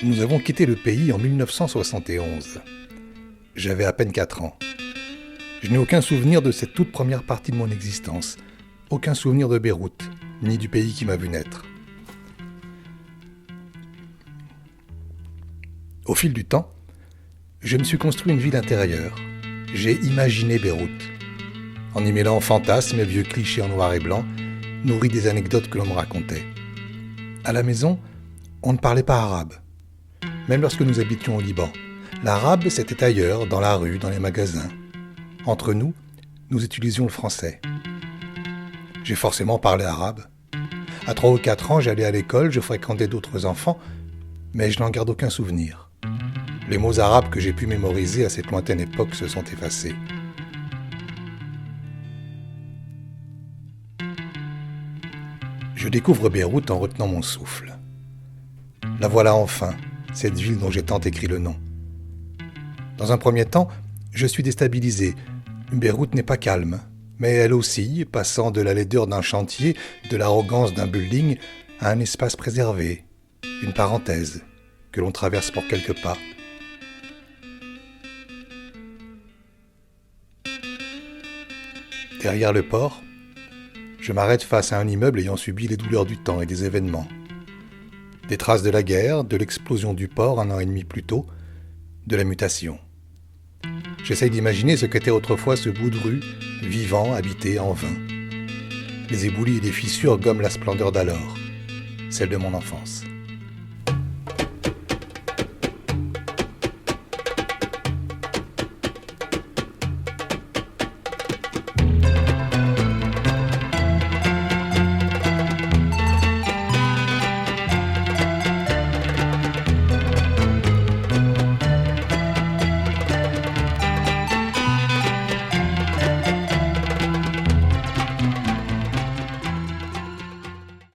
Nous avons quitté le pays en 1971. J'avais à peine 4 ans. Je n'ai aucun souvenir de cette toute première partie de mon existence. Aucun souvenir de Beyrouth, ni du pays qui m'a vu naître. Au fil du temps, je me suis construit une ville intérieure. J'ai imaginé Beyrouth, en y mêlant fantasmes et vieux clichés en noir et blanc, nourris des anecdotes que l'on me racontait. À la maison, on ne parlait pas arabe, même lorsque nous habitions au Liban. L'arabe, c'était ailleurs, dans la rue, dans les magasins. Entre nous, nous utilisions le français. J'ai forcément parlé arabe. À 3 ou 4 ans, j'allais à l'école, je fréquentais d'autres enfants, mais je n'en garde aucun souvenir. Les mots arabes que j'ai pu mémoriser à cette lointaine époque se sont effacés. Je découvre Beyrouth en retenant mon souffle. La voilà enfin, cette ville dont j'ai tant écrit le nom. Dans un premier temps, je suis déstabilisé. Beyrouth n'est pas calme, mais elle oscille, passant de la laideur d'un chantier, de l'arrogance d'un building, à un espace préservé, une parenthèse, que l'on traverse pour quelques pas. Derrière le port, je m'arrête face à un immeuble ayant subi les douleurs du temps et des événements. Des traces de la guerre, de l'explosion du port 1 an et demi plus tôt, de la mutation. J'essaye d'imaginer ce qu'était autrefois ce bout de rue, vivant, habité, en vain. Les éboulis et les fissures gomment la splendeur d'alors, celle de mon enfance.